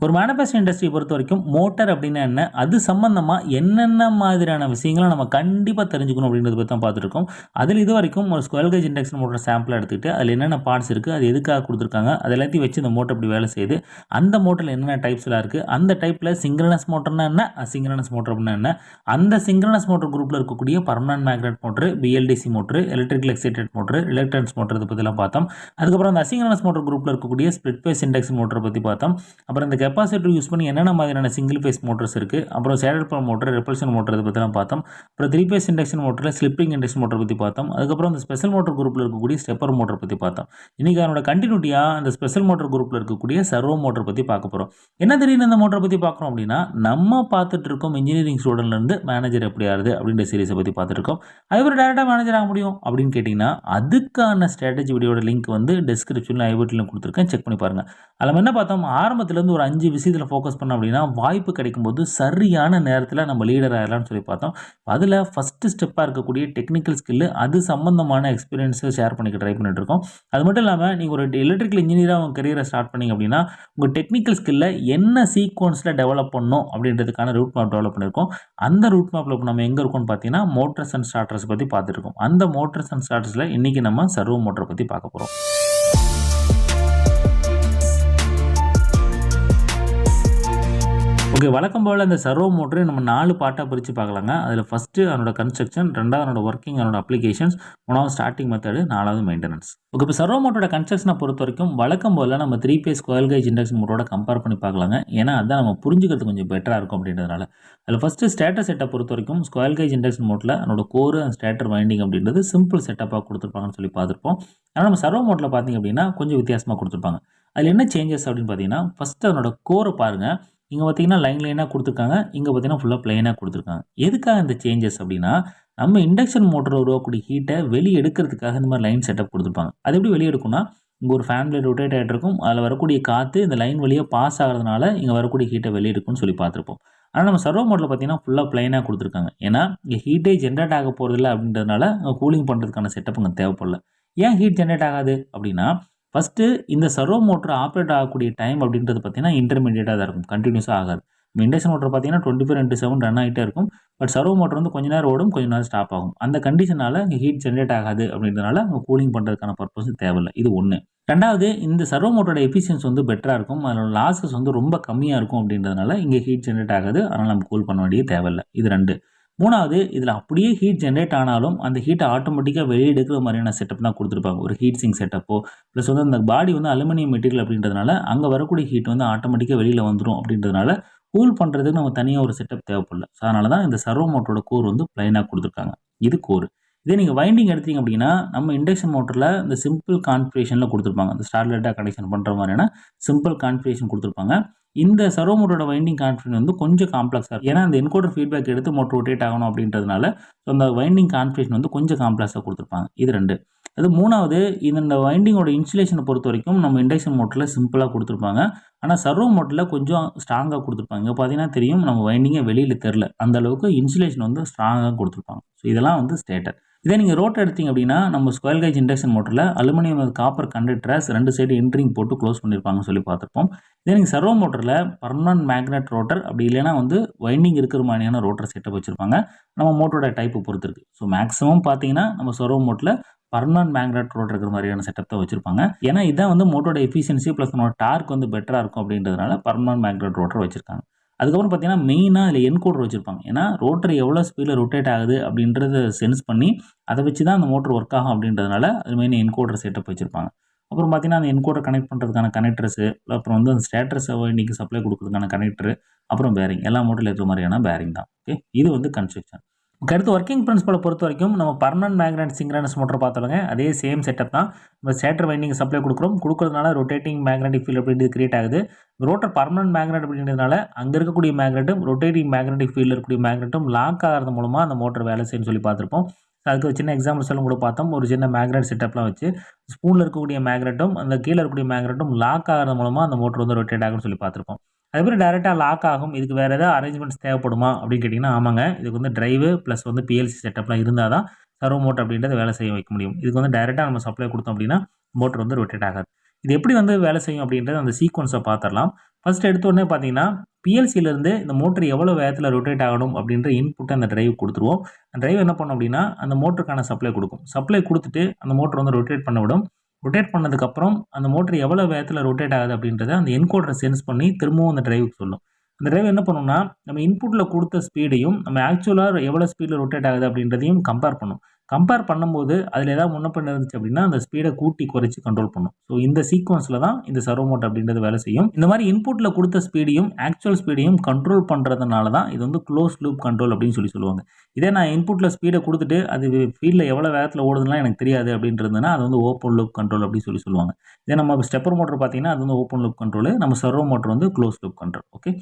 ஒரு manufacturing industry பொறுத்தவரைக்கும் motor அப்படின்னா என்ன? அது சம்மந்தமா என்னென்ன மாதிரியான விஷயங்கள நம்ம கண்டிப்பா தெரிஞ்சுக்கணும் அப்படின்றத பத்தி தான் பார்த்துருக்கோம். அதில இதுவரைக்கும் ஒரு ஸ்குயர் கேஜ் இண்டக்ஷன் மோட்டார் சாம்பிளா எடுத்துக்கிட்டு, அதில என்னென்ன பார்ட்ஸ் இருக்கு? அது எதுக்காக குடுத்துருக்காங்க? அது எல்லாத்தையும் வச்சு இந்த மோட்டார் எப்படி வேலை செய்யுது? அந்த மோட்டர்ல என்னென்ன டைப்ஸ்லாம் இருக்கு? அந்த டைப்ல சிங்க்ரனஸ் மோட்டார்னா என்ன? அசிங்க்ரனஸ் மோட்டார் அப்படின்னா என்ன? அந்த சிங்க்ரனஸ் மோட்டார் குரூப்ல இருக்கக்கூடிய permanent magnet motor, BLDC motor, electrical excited motor, reluctance motor இத பத்திலாம் பார்த்தோம். அதுக்கப்புறம் அந்த அசிங்க்ரனஸ் மோட்டார் குரூப்ல இருக்கக்கூடிய ஸ்ப்ளிட் பேஸ் இண்டக்ஷன் மோட்டார பத்தி பார்த்தோம். அப்புறம் இந்த கெப்பாசிட்டர் யூஸ் பண்ணி என்னென்ன மாதிரியான சிங்கிள் பேஸ் மோட்டர்ஸ் இருக்கு. அப்புறம் shaded power motor, repulsion motor இத பத்திலாம் பார்த்தோம். அப்புறம் 3 பேஸ் இண்டக்ஷன் மோட்டார்ல ஸ்லிப்பிங் இண்டக்ஷன் மோட்டார் பத்தி பார்த்தோம். அதுக்கப்புறம் இந்த ஸ்பெஷல் மோட்டார் குரூப்ல இருக்கக்கூடிய ஸ்டெப்பர் மோட்டார் பத்தி பார்த்தோம். இன்னைக்கு அதனோட கன்டினியூட்டியா அந்த ஸ்பெஷல் மோட்டார் குரூப்ல இருக்கக்கூடிய சர்வோ மோட்டார் பத்தி பார்க்க போறோம். என்ன திடீர்னு இந்த மோட்டார் பத்தி பார்க்குறோம் அப்படின்னா, நம்ம பார்த்துட்டு இருக்கோம் இன்ஜினியரிங் ஸ்டூடெண்ட்ல இருந்து மேனேஜர் எப்படி ஆகுது அப்படின்ற சீரிஸ பத்தி பார்த்துட்டு இருக்கோம். எப்படி டைரக்ட்டா மேனேஜர் ஆக முடியும் அப்படின்னு கேட்டீங்கன்னா, அதுக்கான ஸ்ட்ராட்டஜி வீடியோட லிங்க் வந்து டிஸ்கிரிப்ஷன்ல ஐ பட்டன்ல குடுத்துருக்கேன். செக் பண்ணி பாருங்க. அதுல நம்ம என்ன பார்த்தோம், ஆரம்பத்துல இருந்து ஒரு 5 விஷயத்துல ஃபோக்கஸ் பண்ணோம் அப்படின்னா, வாய்ப்பு கிடைக்கும்போது சரியான நேரத்துல நம்ம லீடர் ஆயிரலாம்னு சொல்லி பார்த்தோம். அதுல ஃபர்ஸ்ட் ஸ்டெப்பா இருக்கக்கூடிய டெக்னிக்கல் ஸ்கில், அது சம்பந்தமான எக்ஸ்பீரியன்ஸ ஷேர் பண்ணிக்க ட்ரை பண்ணிட்டு இருக்கோம். அது மட்டும் இல்லாம நீங்க ஒரு எலக்ட்ரிக்கல் இன்ஜினியரா உங்க கரியர ஸ்டார்ட் பண்ணீங்க அப்படின்னா, உங்க டெக்னிக்கல் ஸ்கில்ல என்ன சீக்வென்ஸ்ல டெவலப் பண்ணணும் அப்படின்றதுக்கான ரூட் மேப் டெவலப் பண்ணியிருக்கோம். அந்த ரூட் மேப்ல இப்ப நம்ம எங்க இருக்கோம்னு பார்த்தீங்கன்னா, மோட்டார்ஸ் அண்ட் ஸ்டார்டர்ஸ் பத்தி பார்த்துட்டு இருக்கோம். அந்த மோட்டார்ஸ் அண்ட் ஸ்டார்டர்ஸ்ல இன்னைக்கு நம்ம சர்வோ மோட்டார் பத்தி பார்க்க போறோம். ஓகே. வழக்கம் போல இந்த சர்வோ மோட்டரையும் நம்ம 4 பார்ட்டா பிரிச்சு பார்க்கலாங்க. அதில ஃபர்ஸ்ட்டு அதனோட கன்ஸ்ட்ரக்ஷன், 2வது அதனோட வொர்க்கிங், அதனோட அப்ளிகேஷன்ஸ், 3வது ஸ்டார்ட்டிங் மெத்தட், 4வது மெயின்டனன்ஸ். ஓகே. இப்போ சர்வோ மோட்டரோட கன்ஸ்ட்ரக்ஷன பொறுத்தவரைக்கும் வழக்கம் போல நம்ம 3 பேஸ் ஸ்குயர் கேஜ் இண்டக்ஷன் மோட்டரோட கம்பேர் பண்ணி பார்க்கலாங்க. ஏன்னா, அதான் நம்ம புரிஞ்சுக்கிறது கொஞ்சம் பெட்டரா இருக்கும் அப்படின்றதுனால. அதில ஃபர்ஸ்ட்டு ஸ்டேட்டர் செட்டப் பொறுத்தவரைக்கும் ஸ்குயர் கேஜ் இண்டக்ஷன் மோட்டர்ல அதனோட கோர் அண்ட் ஸ்டேட்டர் வைண்டிங் அப்படின்றது சிம்பிள் செட்டப்பா குடுத்துருப்பாங்கன்னு சொல்லி பார்த்துருப்போம். ஆனா, நம்ம சர்வோ மோட்டர்ல பார்த்தீங்க அப்படின்னா, கொஞ்சம் வித்தியாசமா குடுத்துருப்பாங்க. அதில என்ன சேஞ்சஸ் அப்படின்னு பார்த்தீங்கன்னா, ஃபர்ஸ்ட்டு அதனோட கோர பாருங்க. இங்க பார்த்தீங்கன்னா, லைனா குடுத்துருக்காங்க. இங்க பார்த்தீங்கன்னா, ஃபுல்லா பிளெயினா குடுத்துருக்காங்க. எதுக்காக இந்த சேஞ்சஸ் அப்டின்னா, நம்ம இண்டக்ஷன் மோட்டார்ல உருவாக்கக்கூடிய ஹீட்ட வெளிய எடுக்கிறதுக்காக இந்த மாரி லைன் செட்டப் குடுத்துருப்பாங்க. அது எப்படி வெளிய எடுக்கும்னா, இங்க ஒரு ஃபேன் பிளேட் ரொட்டேட் ஆயிட்டு இருக்கும். அதுல வரக்கூடிய காத்து இந்த லைன் வழியா பாஸ் ஆகுறதுனால, இங்க வரக்கூடிய ஹீட்ட வெளிய எடுக்கும்னு சொல்லி பார்த்துருப்போம். ஆனா, நம்ம சர்வோ மோட்ல பார்த்தீங்கன்னா, ஃபுல்லா பிளெயினா குடுத்துருக்காங்க. ஏன்னா, இங்க ஹீட்டே ஜெனரேட் ஆக போறதில்ல அப்டின்றதுனால, அங்க கூலிங் பண்றதுக்கான செட்டப் இங்க தேவைப்படல. ஏன் ஹீட் ஜெனரேட் ஆகாது அப்டின்னா, ஃபர்ஸ்ட்டு இந்த சர்வோ மோட்டார் ஆப்பரேட் ஆகக்கூடிய டைம் அப்படின்றது பார்த்தீங்கன்னா, இன்டர்மீடியேட்டா தான் இருக்கும். கன்டினியூஸா ஆகாது. இண்டக்ஷன் மோட்டார் பார்த்தீங்கன்னா, 24/7 ரன் ஆயிட்டே இருக்கும். பட் சர்வோ மோட்டார் வந்து கொஞ்ச நேரம் ஓடும், கொஞ்ச நேரம் ஸ்டாப் ஆகும். அந்த கண்டிஷனால இங்க ஹீட் ஜெனரேட் ஆகாது அப்படின்றதுனால, அங்க கூலிங் பண்றதுக்கான பர்ப்பஸ் தேவையில்ல. இது 1. 2வது இந்த சர்வோ மோட்டாரோட எஃபிஷியன்சி வந்து பெட்டரா இருக்கும். அதோட லாஸஸ் வந்து ரொம்ப கம்மியா இருக்கும் அப்படின்றதுனால, இங்க ஹீட் ஜெனரேட் ஆகாது. அதனால நம்ம கூல் பண்ண வேண்டியது தேவையில்ல. இது 2. 3வது இதில அப்படியே ஹீட் ஜெனரேட் ஆனாலும், அந்த ஹீட்ட ஆட்டோமேட்டிக்கா வெளிய எடுக்கிற மாரியான செட்டப் தான் குடுத்துருப்பாங்க. ஒரு ஹீட் சிங்க் செட்டப்போ, பிளஸ் வந்து அந்த பாடி வந்து அலுமினியம் மெட்டீரியல் அப்படின்றதுனால, அங்க வரக்கூடிய ஹீட் வந்து ஆட்டோமேட்டிக்கா வெளில வந்துரும் அப்படின்றதுனால, கூல் பண்றதுக்கு நம்ம தனியா ஒரு செட்டப் தேவைப்படல. ஸோ அதனால தான் இந்த சர்வோ மோட்டரோட கோர் வந்து பிளெயினா குடுத்துருக்காங்க. இது கோர். இதே நீங்க வைண்டிங் எடுத்தீங்க அப்படின்னா, நம்ம இண்டக்ஷன் மோட்டர்ல இந்த சிம்பிள் கான்ஃபிகரேஷன்ல குடுத்துருப்பாங்க. இந்த ஸ்டார்லெட்டா கனெக்ஷன் பண்ற மாரியான சிம்பிள் கான்ஃபிகரேஷன் குடுத்துருப்பாங்க. இந்த சர்வோ மோட்டரோட வைண்டிங் கான்ஃபிகரேஷன் வந்து கொஞ்சம் காம்ப்ளக்ஸா இருக்கும். ஏன்னா, அந்த என்கோடர் ஃபீட்பேக் எடுத்து மோட்டர் ரொட்டேட் ஆகணும் அப்படின்றதுனால, ஸோ அந்த வைண்டிங் கான்ஃபிகரேஷன் வந்து கொஞ்சம் காம்ப்ளக்ஸா குடுத்துருப்பாங்க. இது 2. அது 3வது இந்த வைண்டிங்கோட இன்சுலேஷன பொறுத்தவரைக்கும் நம்ம இண்டக்ஷன் மோட்டர்ல சிம்பிளா குடுத்துருப்பாங்க. ஆனா, சர்வோ மோட்டர்ல கொஞ்சம் ஸ்ட்ராங்கா குடுத்துருப்பாங்க. இங்க பார்த்தீங்கன்னா தெரியும், நம்ம வைண்டிங்கே வெளியில தெர்ல. அந்த அளவுக்கு இன்சுலேஷன் வந்து ஸ்ட்ராங்கா குடுத்துருப்பாங்க. ஸோ இதெல்லாம் வந்து ஸ்டேட்டர். இதே நீங்க ரோட்டர் எடுத்தீங்க அப்படின்னா, நம்ம ஸ்குயர் கேஜ் இண்டக்ஷன் மோட்டர்ல aluminium copper conductors 2 side end ring போட்டு குளோஸ் பண்ணியிருப்பாங்கன்னு சொல்லி பார்த்துருப்போம். இதே நீங்க சர்வோ மோட்டர்ல பெர்மனன்ட் மேக்னெட் ரோட்டர் அப்படி இல்லைன்னா வந்து வைண்டிங் இருக்கிற மாரியான ரோட்டர் செட்டப் வச்சிருப்பாங்க. நம்ம மோட்டரோட டைப் பொறுத்து இருக்கு. ஸோ மேக்ஸிமம் பார்த்தீங்கன்னா, நம்ம சர்வோ மோட்டர்ல பெர்மனன்ட் மேக்னெட் ரோட்டர் இருக்கிற மாரியான செட்டப் தான் வச்சிருப்பாங்க. ஏன்னா, இதான் வந்து மோட்டரோட எஃபிஷியன்சி பிளஸ் நம்மளோட டார்க் வந்து பெட்டரா இருக்கும் அப்படின்றதுனால பெர்மனன்ட் மேக்னெட் ரோட்டர் வச்சிருக்காங்க. அதுக்கப்புறம் பார்த்தீங்கன்னா, மெயினா அதில என்கோடர் வச்சிருப்பாங்க. ஏன்னா, ரோட்டர் எவ்வளோ ஸ்பீட்ல ரொட்டேட் ஆகுது அப்படின்றத சென்ஸ் பண்ணி, அத வச்சு தான் அந்த மோட்டர் ஒர்க் ஆகும் அப்படின்றதுனால, அது மெயின் என்கோடர் செட்டப் வச்சிருப்பாங்க. அப்புறம் பார்த்தீங்கன்னா, அந்த என்கோடர் கனெக்ட் பண்றதுக்கான கனெக்டர்ஸு, அப்புறம் வந்து அந்த ஸ்டேட்டர்ஸ் வைண்டிங்க்கு சப்ளை குடுக்குறதுக்கான கனெக்டரு, அப்புறம் பேரிங். எல்லா மோட்டர்ல இருக்கிற மாரியான பேரிங் தான். ஓகே. இது வந்து கன்ஸ்ட்ரக்ஷன். அடுத்து வொர்க்கிங் பிரின்சிபல பொறுத்தவரைக்கும் நம்ம பெர்மனன்ட் மேக்னெட் சிங்க்ரனஸ் மோட்டார் பார்த்தோம்லங்க. அதே சேம் செட்டப் தான். நம்ம ஸ்டேட்டர் வைண்டிங் சப்ளை குடுக்குறோம். குடுக்குறதுனால ரொட்டேட்டிங் மேக்னெட்டிக் ஃபீல்ட் அப்படின்றது கிரியேட் ஆகுது. ரோட்டர் பெர்மனன்ட் மேக்னெட் அப்படின்றதுனால, அங்க இருக்கக்கூடிய மேக்னெட்டும், ரொட்டேட்டிங் மேக்னெட்டிக் ஃபீல்ட்ல இருக்கக்கூடிய மேக்னெட்டும் லாக் ஆகுறது மூலமா அந்த மோட்டார் வேலை செய்யும்னு சொல்லி பார்த்துருப்போம். அதுக்கு ஒரு சின்ன எக்ஸாம்பிள்ஸ் எல்லாம் கூட பார்த்தோம். ஒரு சின்ன மேக்னெட் செட்டப்லாம் வச்சு, ஸ்பூன்ல இருக்கக்கூடிய மேக்னெட்டும், அந்த கீழ இருக்கக்கூடிய மேக்னெட்டும் லாக் ஆகுறது மூலமா அந்த மோட்டார் வந்து ரொட்டேட் ஆகும்னு சொல்லி பார்த்துருப்போம். அதுக்கப்புறம் டைரக்ட்டா லாக் ஆகும். இதுக்கு வேற ஏதாவது அரேஞ்ச்மென்ட்ஸ் தேவைப்படுமா அப்படின்னு கேட்டீங்கன்னா, ஆமாங்க. இதுக்கு வந்து டிரைவு பிளஸ் வந்து பிஎல்சி செட்டப்லாம் இருந்தா தான் சர்வோ மோட்டார் அப்படின்றத வேலை செய்ய வைக்க முடியும். இதுக்கு வந்து டைரக்ட்டா நம்ம சப்ளை குடுத்தோம் அப்படின்னா, மோட்டார் வந்து ரொட்டேட் ஆகாது. இது எப்படி வந்து வேலை செய்யும் அப்படின்றத அந்த சீக்வென்ஸ பார்த்துரலாம். ஃபர்ஸ்ட் எடுத்த உடனே பார்த்தீங்கன்னா, பிஎல்சியிலேருந்து இந்த மோட்டர் எவ்வளோ வேகத்தில் ரொட்டேட் ஆகணும் அப்படின்ற இன்புட்டை அந்த டிரைவ் கொடுத்துருவோம். அந்த டிரைவ் என்ன பண்ணும் அப்படின்னா, அந்த மோட்டருக்கான சப்ளை கொடுக்கும். சப்ளை கொடுத்துட்டு அந்த மோட்டர் வந்து ரொட்டேட் பண்ண விடும். ரொட்டேட் பண்ணதுக்கப்புறம் அந்த மோட்டர் எவ்வளோ வேகத்தில் ரொட்டேட் ஆகுது அப்படின்றத அந்த என்கோடர் சென்ஸ் பண்ணி திரும்பவும் அந்த டிரைவுக்கு சொல்லும். அந்த டிரைவ் என்ன பண்ணும்னா, நம்ம இன்புட்டில் கொடுத்த ஸ்பீடையும் நம்ம ஆக்சுவலாக எவ்வளோ ஸ்பீடில் ரொட்டேட் ஆகுது அப்படின்றதையும் கம்பேர் பண்ணும். கம்பேர் பண்ணும்போது அதில் ஏதாவது முன்ன பின்ன இருந்துச்சு அப்படின்னா அந்த ஸ்பீடை கூட்டி குறைச்சி கண்ட்ரோல் பண்ணும். ஸோ இந்த சீக்வன்ஸில் தான் இந்த சர்வோ மோட்டர் அப்படின்றது வேலை செய்யும். இந்த மாதிரி இன்புட்டில் கொடுத்த ஸ்பீடையும் ஆக்சுவல் ஸ்பீடையும் கண்ட்ரோல் பண்ணுறதுனால தான் இது வந்து க்ளோஸ் லூப் கண்ட்ரோல் அப்படின்னு சொல்லுவாங்க. இதே நான் இன்புட்டில் ஸ்பீடை கொடுத்துட்டு அது ஃபீல்டில் எவ்வளோ வேகத்தில் ஓடுதுலாம் எனக்கு தெரியாது அப்படின்றதுனா அது வந்து ஓப்பன் லூப் கண்ட்ரோல் அப்படின்னு சொல்லுவாங்க. இதே நம்ம ஸ்டெப்பர் மோட்டர் பார்த்தீங்கன்னா அது வந்து ஓப்பன் லூப் கண்ட்ரோல், நம்ம சர்வோ மோட்டர் வந்து க்ளோஸ் லூப் கண்ட்ரோல்.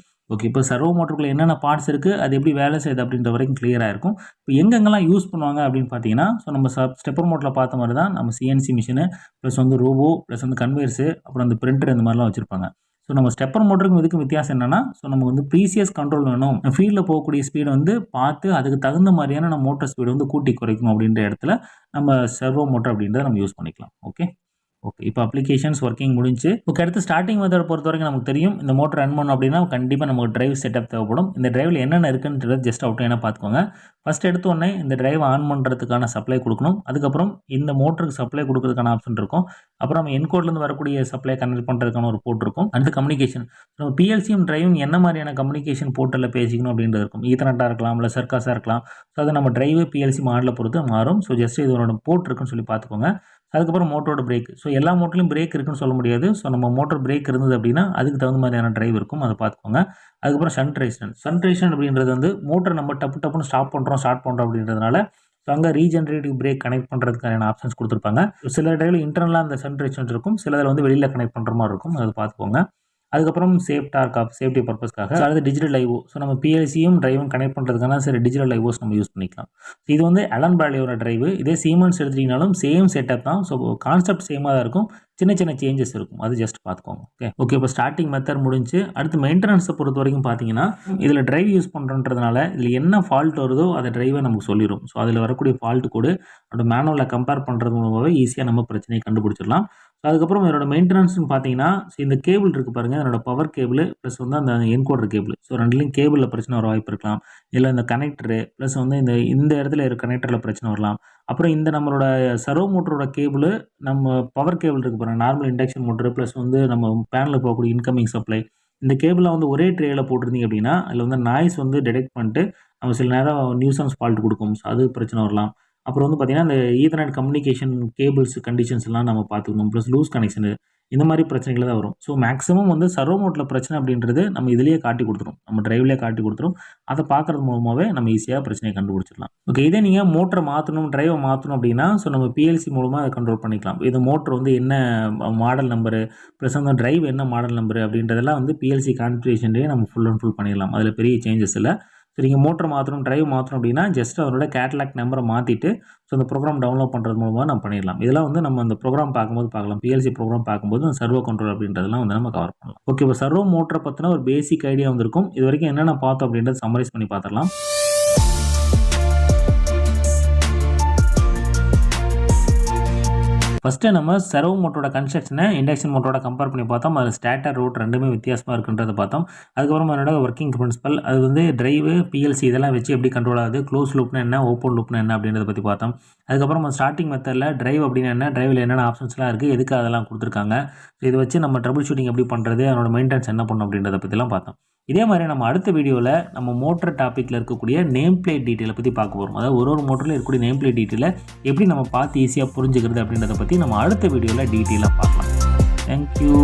ஓகே இப்போ சர்வோ மோட்டருக்குள்ள என்னென்ன பார்ட்ஸ் இருக்குது, அது எப்படி வேலை செய்யுது அப்படின்ற வரைக்கும் கிளியராக இருக்கும். இப்போ எங்கெங்கெல்லாம் யூஸ் பண்ணுவாங்க அப்படின்னு பார்த்தீங்கன்னா, ஸோ நம்ம ஸ்டெப்பர் மோட்டரில் பார்த்த மாதிரி தான் நம்ம சிஎன்சி மிஷினு ப்ளஸ் வந்து ரோபோ ப்ளஸ் வந்து கன்வேயர்ஸு அப்புறம் அந்த பிரிண்டர் இந்த மாதிரிலாம் வச்சுருப்பாங்க. ஸோ நம்ம ஸ்டெப்பர் மோட்டருக்கும் இதுக்கும் வித்தியாசம் என்னென்னா, ஸோ நம்ம வந்து ப்ரீசியஸ் கண்ட்ரோல் வேணும், ஃபீல்டில் போகக்கூடிய ஸ்பீடை வந்து பார்த்து அதுக்கு தகுந்த மாதிரியான நம்ம மோட்டர் ஸ்பீடு வந்து கூட்டி குறைக்கணும் அப்படின்ற இடத்துல நம்ம சர்வோ மோட்டர் அப்படின்றத நம்ம யூஸ் பண்ணிக்கலாம். ஓகே இப்போ அப்ளிகேஷன்ஸ் ஒர்க்கிங் முடிஞ்சு. அடுத்து ஸ்டார்டிங் மெத்தட் பொறுத்த வரைக்கும் நமக்கு தெரியும், இந்த மோட்டர் ரன் பண்ணணும் அப்படின்னா கண்டிப்பாக நமக்கு டிரைவ் செட்டப் தேவைப்படும். இந்த டிரைவில் என்னென்ன இருக்குன்றது ஜஸ்ட் அவுட்லைனாக பார்த்துக்கோங்க. ஃபஸ்ட் எடுத்த உடனே இந்த டிரைவ் ஆன் பண்ணுறதுக்கான சப்ளை கொடுக்கணும். அதுக்கப்புறம் இந்த மோட்டருக்கு சப்ளை கொடுக்கறதுக்கான ஆப்ஷன் இருக்கும். அப்புறம் நம்ம என்கோட்லேருந்து வரக்கூடிய சப்ளை கனெக்ட் பண்ணுறதுக்கான ஒரு போர்ட் இருக்கும். அடுத்து கம்யூனிகேஷன், நம்ம பிஎல்சியும் டிரைவும் என்ன மாதிரியான கம்யூனிகேஷன் போர்ட்டலில் பேசிக்கணும் அப்படின்றது இருக்கும். ஈத்தர்நெட்டாக இருக்கலாம், இல்லை சர்க்காஸாக இருக்கலாம். ஸோ அது நம்ம டிரைவு பிஎல்சி மாடலை பொறுத்து மாறும். ஸோ ஜஸ்ட் இதோட போர்ட் இருக்குன்னு சொல்லி பார்த்துக்கோங்க. அதுக்கப்புறம் மோட்டரோட பிரேக். ஸோ எல்லா மோட்டர்லையும் பிரேக் இருக்குன்னு சொல்ல முடியாது. ஸோ நம்ம மோட்டர் பிரேக் இருந்தது அப்படின்னா அதுக்கு தகுந்த மாதிரியான டிரைவ் இருக்கும், அதை பார்த்துக்கோங்க. அதுக்கப்புறம் ஷண்ட் ரெசிஸ்டன்ஸ் அப்படின்றது வந்து மோட்டர் நம்ம டப்புன்னு ஸ்டார்ட் பண்ணுறோம் அப்படின்றதுனால ஸோ அங்கே ரீஜெனரேட்டிவ் பிரேக் கனெக்ட் பண்ணுறதுக்கான ஆப்ஷன்ஸ் கொடுத்துருப்பாங்க. சில டிரைவில் இன்டர்னலாக அந்த ஷண்ட் ரெசிஸ்டன்ஸ் இருக்கும், சிலதில் வந்து வெளியில் கனெக்ட் பண்ணுற மாதிரி இருக்கும், அதை பார்த்துக்கோங்க. அதுக்கப்புறம் சேஃப்டி பர்பஸ்க்காக அடுத்து டிஜிட்டல் ஐஓ. ஸோ நம்ம பிஎல்சியும் டிரைவும் கனெக்ட் பண்ணுறதுக்கான சரி டிஜிட்டல் ஐஓஸ் நம்ம யூஸ் பண்ணிக்கலாம். இது வந்து அலன் பிராட்லியோட டிரைவு. இதே சீமென்ஸ் எடுத்துட்டிங்கனாலும் சேம் செட்டப் தான். ஸோ கான்செப்ட் சேமாக தான் இருக்கும், சின்ன சேஞ்சஸ் இருக்கும், அது ஜஸ்ட் பார்த்துக்கோங்க. ஓகே இப்போ ஸ்டார்டிங் மெத்தட் முடிஞ்சு. அடுத்து மெயின்டெனன்ஸை பொறுத்த வரைக்கும் பார்த்தீங்கன்னா, இதில் டிரைவ் யூஸ் பண்ணுறதுனால இதில் என்ன ஃபால்ட் வருதோ அதை டிரைவை நமக்கு சொல்லிடும். ஸோ அதில் வரக்கூடிய ஃபால்ட் கூட அதோட மேனுவலில் கம்பேர் பண்ணுறது மூலமாகவே ஈஸியாக நம்ம பிரச்சனையை கண்டுபிடிச்சிடலாம். அதுக்கப்புறம் இதோட மெயின்டெனன்ஸ்னு பார்த்தீங்கன்னா, இந்த கேபிள் இருக்குது பாருங்கள், அதோட பவர் கேபிள் ப்ளஸ் வந்து அந்த என்கோடர் கேபிள். ஸோ ரெண்டுலேயும் கேபிளில் பிரச்சனை வர வாய்ப்பு இருக்கலாம். இல்லை இந்த கனெக்டரு ப்ளஸ் வந்து இந்த இடத்துல இருக்க கனெக்டரில் பிரச்சனை வரலாம். அப்புறம் இந்த நம்மளோட சர்வோ மோட்டரோட கேபிள், நம்ம பவர் கேபிள் இருக்குது பாருங்கள், நார்மல் இண்டக்ஷன் மோட்டரு ப்ளஸ் வந்து நம்ம பேனலில் போகக்கூடிய இன்கமிங் சப்ளை, இந்த கேபிளை வந்து ஒரே ட்ரேயில் போட்டிருந்தீங்க அப்படின்னா அதில் வந்து நாய்ஸ் வந்து டிடெக்ட் பண்ணிட்டு நம்ம சில நேரம் நியூசன்ஸ் ஃபால்ட் கொடுக்கும். ஸோ அது பிரச்சனை வரலாம். அப்புறம் வந்து பார்த்திங்கன்னா இந்த ஈத்தர்நெட் கம்யூனிகேஷன் கேபிள்ஸ் கண்டிஷன்ஸ் எல்லாம் நம்ம பார்த்துக்கணும். ப்ளஸ் லூஸ் கனெக்ஷனு இந்த மாதிரி பிரச்சனைகள் தான் வரும். ஸோ மேக்ஸிமம் வந்து சர்வோ மோட்டரில் பிரச்சனை அப்படின்றது நம்ம இதிலேயே காட்டி கொடுத்துரும், நம்ம டிரைவ்லேயே காட்டி கொடுத்துரும். அதை பார்க்குறது மூலமாகவே நம்ம ஈஸியாக பிரச்சனையை கண்டுபிடிச்சிடலாம். ஓகே இதே நீங்கள் மோட்டரை மாற்றணும், டிரைவை மாற்றணும் அப்படின்னா ஸோ நம்ம பிஎல்சி மூலமாக அதை கண்ட்ரோல் பண்ணிக்கலாம். இது மோட்டர் வந்து என்ன மாடல் நம்பரு ப்ளஸ் அந்த டிரைவ் என்ன மாடல் நம்பரு அப்படின்றதெல்லாம் வந்து பிஎல்சி கான்ஃபிகரேஷன்லேயே நம்ம ஃபுல் அண்ட் ஃபுல் பண்ணிடலாம். அதில் பெரிய சேஞ்சஸ் இல்லை. ஸோ நீங்கள் மோட்டர் மாற்றணும், டிரைவ் மாற்றணும் அப்படின்னா ஜஸ்ட் அதனோட கேட்லாக் நம்பரை மாற்றிட்டு ஸோ அந்த ப்ரோக்ராம் டவுன்லோட் பண்ணுறது மூலமாக நம்ம பண்ணிடலாம். இதெல்லாம் வந்து நம்ம அந்த ப்ரோக்ராம் பார்க்கும்போது பார்க்கலாம். பிஎல்சி ப்ரோக்ராம் பார்க்கும்போது அந்த சர்வோ கண்ட்ரோல் அப்படின்றதெல்லாம் வந்து நம்ம கவர் பண்ணலாம். ஓகே இப்போ சர்வோ மோட்டரை பற்றின ஒரு பேசிக் ஐடியா வந்திருக்கும். இது வரைக்கும் என்னென்ன பார்த்தோம் அப்படின்றத சம்மரைஸ் பண்ணி பார்த்துடலாம். ஃபஸ்ட்டு நம்ம சர்வோ மோட்டரோட கன்ஸ்ட்ரக்ஷனை இண்டக்ஷன் மோட்டரோட கம்பேர் பண்ணி பார்த்தோம். அதில் ஸ்டார்டர் ரூட் ரெண்டுமே வித்தியாசமாக இருக்குன்றதை பார்த்தோம். அதுக்கப்புறம் அதனோட ஒர்க்கிங் பிரின்சிபல், அது வந்து டிரைவு பிஎல்சி இதெல்லாம் வச்சு எப்படி கண்ட்ரோல் ஆகுது, க்ளோஸ் லூப்னா என்ன, ஓப்பன் லூப்னா என்ன அப்படின்றத பற்றி பார்த்தோம். அதுக்கப்புறம் ஸ்டார்டிங் மெத்தடில் டிரைவ் அப்படின்னா என்ன, டிரைவில் என்னென்ன ஆப்ஷன்ஸ்லாம் இருக்குது, எதுக்கு அதெல்லாம் கொடுத்துருக்காங்க, இதை வச்சு நம்ம ட்ரபிள் ஷூட்டிங் எப்படி பண்ணுறது, அதனோட மெயின்டெனன்ஸ் என்ன பண்ணணும் அப்படின்றத பற்றிலாம் பார்த்தோம். இதே மாதிரி நம்ம அடுத்த வீடியோவில் நம்ம மோட்டர் டாப்பிக்கில் இருக்கக்கூடிய நேம் பிளேட் டீட்டெயிலை பற்றி பார்க்க போகிறோம். அதாவது ஒரு மோட்டரில் இருக்கக்கூடிய நேம் பிளேட் டீட்டெயிலை எப்படி நம்ம பார்த்து ஈஸியாக புரிஞ்சுக்கிறது அப்படின்றத பற்றி நம்ம அடுத்த வீடியோவில் டீட்டெயிலாக பார்க்கலாம். தேங்க்யூ.